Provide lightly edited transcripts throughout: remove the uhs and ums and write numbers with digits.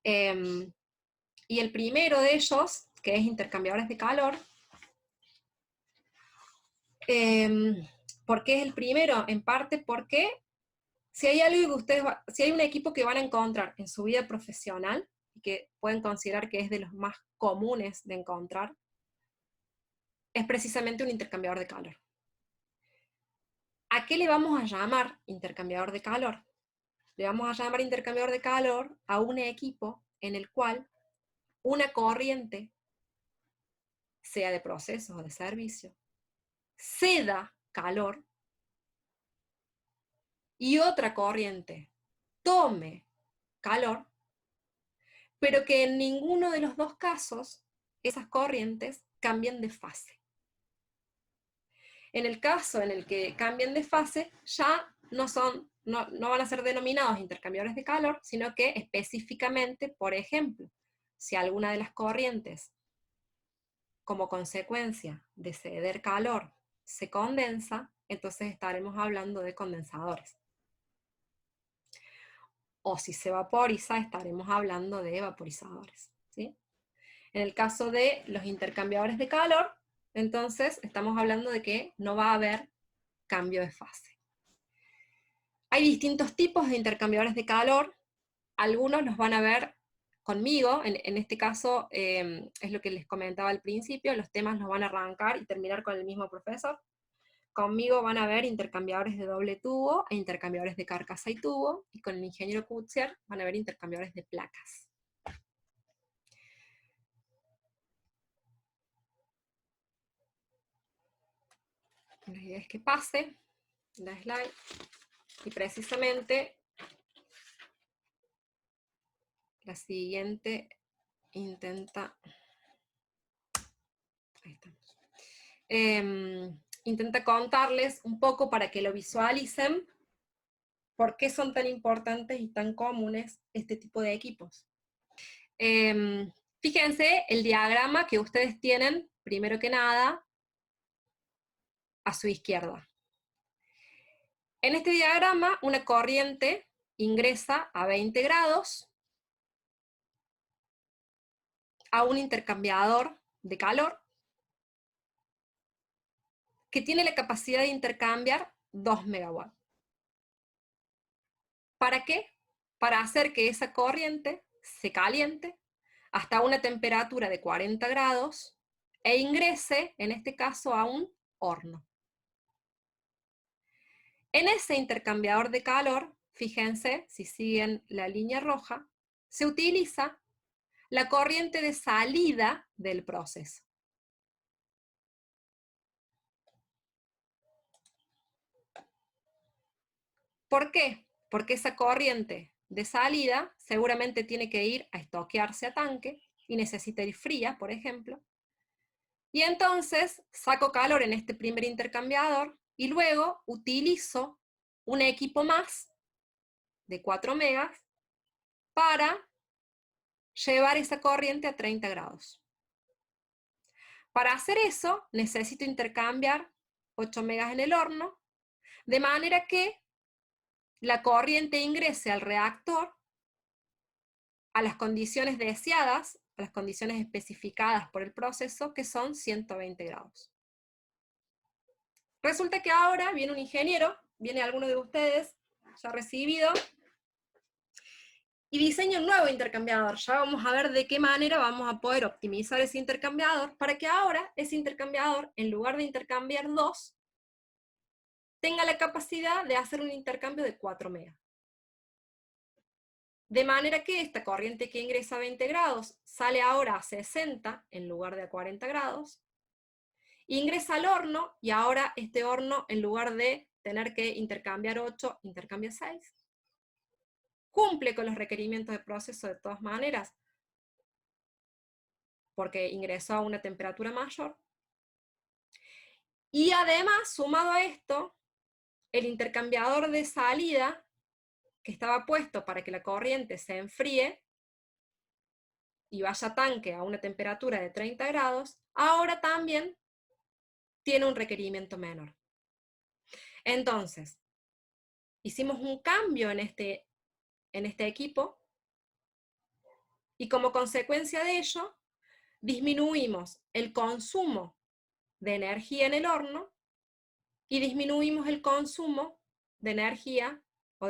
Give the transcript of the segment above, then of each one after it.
Y el primero de ellos, que es intercambiadores de calor, ¿por qué es el primero? En parte porque si hay algo que ustedes, si hay un equipo que van a encontrar en su vida profesional, y que pueden considerar que es de los más comunes de encontrar, es precisamente un intercambiador de calor. ¿A qué le vamos a llamar intercambiador de calor? Le vamos a llamar intercambiador de calor a un equipo en el cual una corriente, sea de procesos o de servicio, ceda calor y otra corriente tome calor, pero que en ninguno de los dos casos esas corrientes cambien de fase. En el caso en el que cambien de fase, ya no van a ser denominados intercambiadores de calor, sino que específicamente, por ejemplo, si alguna de las corrientes, como consecuencia de ceder calor, se condensa, entonces estaremos hablando de condensadores. O si se vaporiza, estaremos hablando de vaporizadores, ¿sí? En el caso de los intercambiadores de calor, entonces estamos hablando de que no va a haber cambio de fase. Hay distintos tipos de intercambiadores de calor, algunos los van a ver conmigo, en este caso es lo que les comentaba al principio, los temas los van a arrancar y terminar con el mismo profesor. Conmigo van a ver intercambiadores de doble tubo e intercambiadores de carcasa y tubo, y con el ingeniero Kutzer van a ver intercambiadores de placas. La idea es que pase la slide, y precisamente la siguiente intenta... Ahí estamos. Intenta contarles un poco para que lo visualicen por qué son tan importantes y tan comunes este tipo de equipos. Fíjense el diagrama que ustedes tienen, primero que nada, a su izquierda. En este diagrama, una corriente ingresa a 20 grados a un intercambiador de calor que tiene la capacidad de intercambiar 2 megawatts. ¿Para qué? Para hacer que esa corriente se caliente hasta una temperatura de 40 grados e ingrese, en este caso, a un horno. En ese intercambiador de calor, fíjense, si siguen la línea roja, se utiliza la corriente de salida del proceso. ¿Por qué? Porque esa corriente de salida seguramente tiene que ir a estoquearse a tanque y necesita ir fría, por ejemplo. Y entonces saco calor en este primer intercambiador y luego utilizo un equipo más de 4 megas para llevar esa corriente a 30 grados. Para hacer eso necesito intercambiar 8 megas en el horno, de manera que la corriente ingrese al reactor a las condiciones deseadas, a las condiciones especificadas por el proceso, que son 120 grados. Resulta que ahora viene un ingeniero, viene alguno de ustedes, ya recibido, y diseña un nuevo intercambiador. Ya vamos a ver de qué manera vamos a poder optimizar ese intercambiador para que ahora ese intercambiador, en lugar de intercambiar 2, tenga la capacidad de hacer un intercambio de 4 megas. De manera que esta corriente que ingresa a 20 grados sale ahora a 60 en lugar de a 40 grados, ingresa al horno y ahora este horno, en lugar de tener que intercambiar 8, intercambia 6. Cumple con los requerimientos de proceso de todas maneras, porque ingresó a una temperatura mayor. Y además, sumado a esto, el intercambiador de salida, que estaba puesto para que la corriente se enfríe y vaya a tanque a una temperatura de 30 grados, ahora también tiene un requerimiento menor. Entonces, hicimos un cambio en este equipo, Y como consecuencia de ello, disminuimos el consumo de energía en el horno y disminuimos el consumo de energía o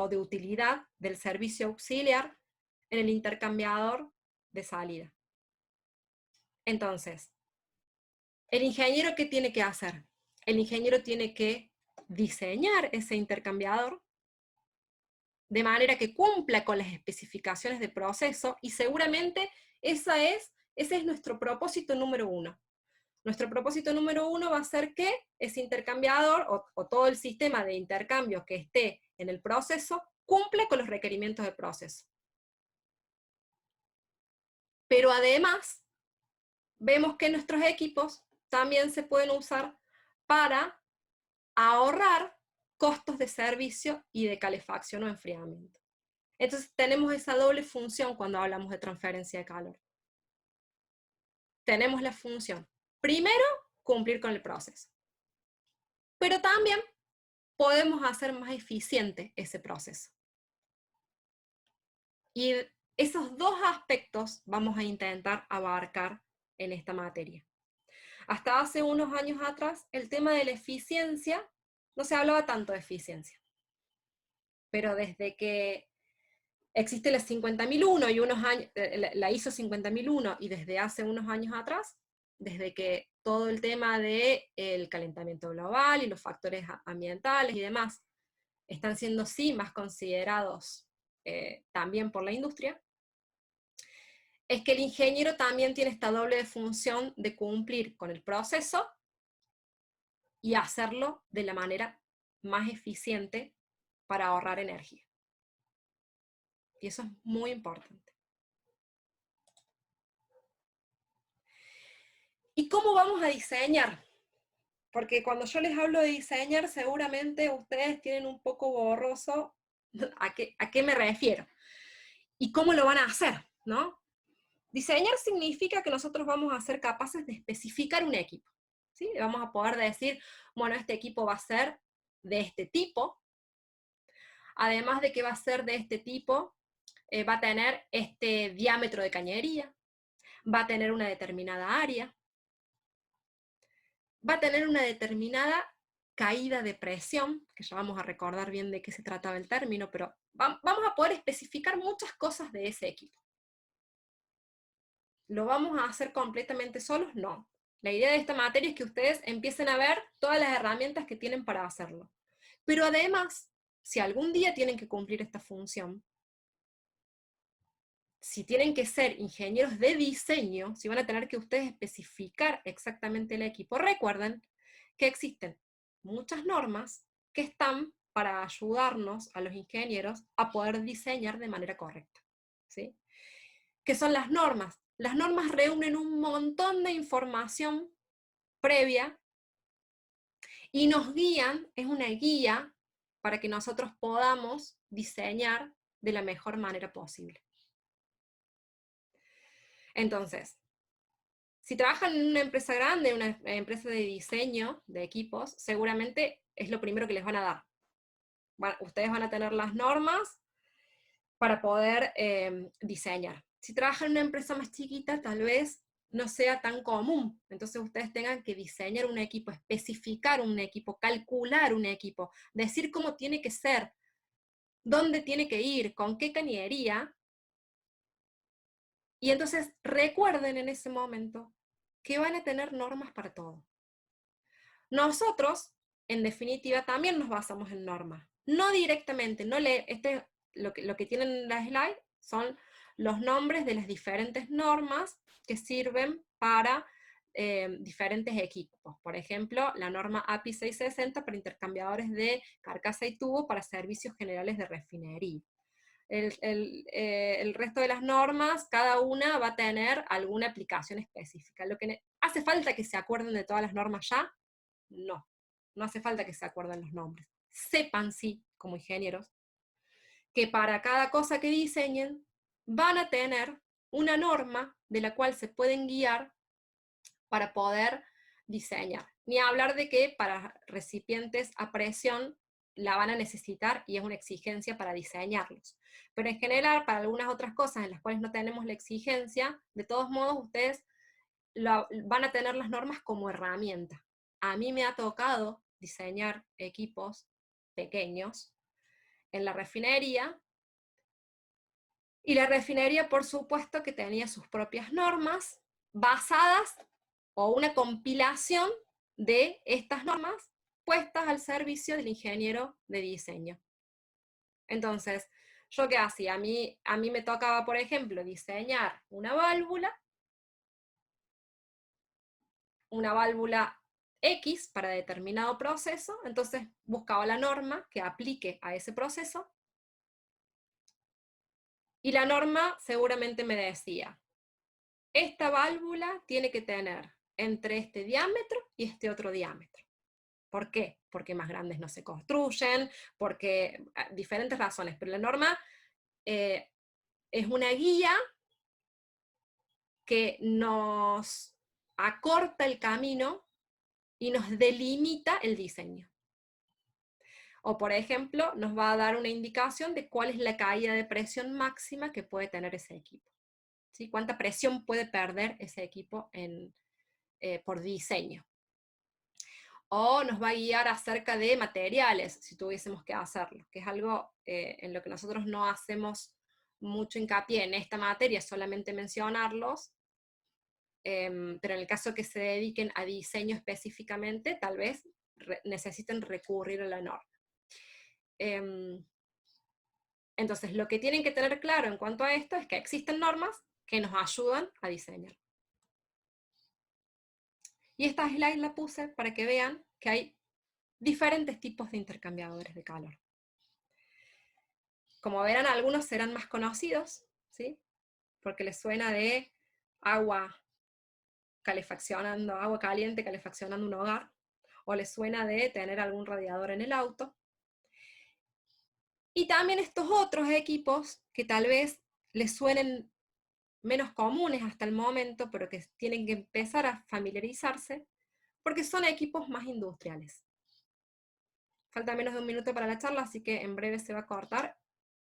de utilidad del servicio auxiliar en el intercambiador de salida. Entonces, ¿el ingeniero qué tiene que hacer? El ingeniero tiene que diseñar ese intercambiador de manera que cumpla con las especificaciones de proceso, y seguramente ese es nuestro propósito número uno. Nuestro propósito número uno va a ser que ese intercambiador o todo el sistema de intercambio que esté en el proceso cumple con los requerimientos del proceso. Pero además, vemos que nuestros equipos también se pueden usar para ahorrar costos de servicio y de calefacción o enfriamiento. Entonces tenemos esa doble función cuando hablamos de transferencia de calor. Tenemos la función, primero, cumplir con el proceso. Pero también podemos hacer más eficiente ese proceso. Y esos dos aspectos vamos a intentar abarcar en esta materia. Hasta hace unos años atrás, el tema de la eficiencia, no se hablaba tanto de eficiencia. Pero desde que existe la 50001 y la ISO 50001, y desde hace unos años atrás, desde que todo el tema del calentamiento global y los factores ambientales y demás están siendo sí más considerados también por la industria, es que el ingeniero también tiene esta doble función de cumplir con el proceso y hacerlo de la manera más eficiente para ahorrar energía. Y eso es muy importante. ¿Y cómo vamos a diseñar? Porque cuando yo les hablo de diseñar, seguramente ustedes tienen un poco borroso a qué me refiero. ¿Y cómo lo van a hacer? ¿No? Diseñar significa que nosotros vamos a ser capaces de especificar un equipo. ¿Sí? Vamos a poder decir, bueno, este equipo va a ser de este tipo. Además de que va a ser de este tipo, va a tener este diámetro de cañería, va a tener una determinada área, va a tener una determinada caída de presión, que ya vamos a recordar bien de qué se trataba el término, pero vamos a poder especificar muchas cosas de ese equipo. ¿Lo vamos a hacer completamente solos? No. La idea de esta materia es que ustedes empiecen a ver todas las herramientas que tienen para hacerlo. Pero además, si algún día tienen que cumplir esta función, si tienen que ser ingenieros de diseño, si van a tener que ustedes especificar exactamente el equipo, recuerden que existen muchas normas que están para ayudarnos a los ingenieros a poder diseñar de manera correcta. ¿Sí? ¿Qué son las normas? Las normas reúnen un montón de información previa y nos guían, es una guía para que nosotros podamos diseñar de la mejor manera posible. Entonces, si trabajan en una empresa grande, una empresa de diseño de equipos, seguramente es lo primero que les van a dar. Ustedes van a tener las normas para poder diseñar. Si trabajan en una empresa más chiquita, tal vez no sea tan común. Entonces ustedes tengan que diseñar un equipo, especificar un equipo, calcular un equipo, decir cómo tiene que ser, dónde tiene que ir, con qué cañería. Y entonces recuerden en ese momento que van a tener normas para todo. Nosotros, en definitiva, también nos basamos en normas. No directamente, lo que tienen en la slide son los nombres de las diferentes normas que sirven para diferentes equipos. Por ejemplo, la norma API 660 para intercambiadores de carcasa y tubo para servicios generales de refinería. El resto de las normas, cada una va a tener alguna aplicación específica. ¿Hace falta que se acuerden de todas las normas ya? No, no hace falta que se acuerden los nombres. Sepan, sí, como ingenieros, que para cada cosa que diseñen van a tener una norma de la cual se pueden guiar para poder diseñar. Ni hablar de que para recipientes a presión la van a necesitar y es una exigencia para diseñarlos. Pero en general, para algunas otras cosas en las cuales no tenemos la exigencia, de todos modos ustedes van a tener las normas como herramienta. A mí me ha tocado diseñar equipos pequeños en la refinería, y la refinería, por supuesto, que tenía sus propias normas basadas, o una compilación de estas normas puestas al servicio del ingeniero de diseño. Entonces, ¿yo qué hacía? A mí me tocaba, por ejemplo, diseñar una válvula X para determinado proceso, entonces buscaba la norma que aplique a ese proceso, y la norma seguramente me decía, esta válvula tiene que tener entre este diámetro y este otro diámetro. ¿Por qué? Porque más grandes no se construyen, porque diferentes razones, pero la norma es una guía que nos acorta el camino y nos delimita el diseño. O por ejemplo, nos va a dar una indicación de cuál es la caída de presión máxima que puede tener ese equipo. ¿Sí? ¿Cuánta presión puede perder ese equipo por diseño? O nos va a guiar acerca de materiales, si tuviésemos que hacerlo, que es algo en lo que nosotros no hacemos mucho hincapié en esta materia, solamente mencionarlos, pero en el caso que se dediquen a diseño específicamente, tal vez necesiten recurrir a la norma. Entonces, lo que tienen que tener claro en cuanto a esto es que existen normas que nos ayudan a diseñar. Y esta slide la puse para que vean que hay diferentes tipos de intercambiadores de calor. Como verán, algunos serán más conocidos, ¿sí? Porque les suena de agua caliente calefaccionando un hogar, o les suena de tener algún radiador en el auto. Y también estos otros equipos que tal vez les suenen menos comunes hasta el momento, pero que tienen que empezar a familiarizarse, porque son equipos más industriales. Falta menos de un minuto para la charla, así que en breve se va a cortar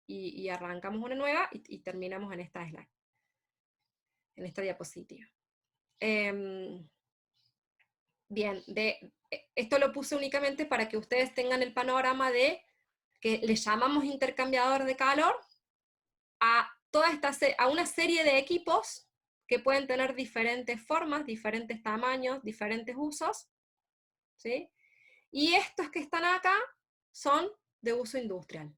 y arrancamos una nueva y terminamos en esta slide, en esta diapositiva. Bien, esto lo puse únicamente para que ustedes tengan el panorama de que le llamamos intercambiador de calor a una serie de equipos que pueden tener diferentes formas, diferentes tamaños, diferentes usos, ¿sí? Y estos que están acá son de uso industrial.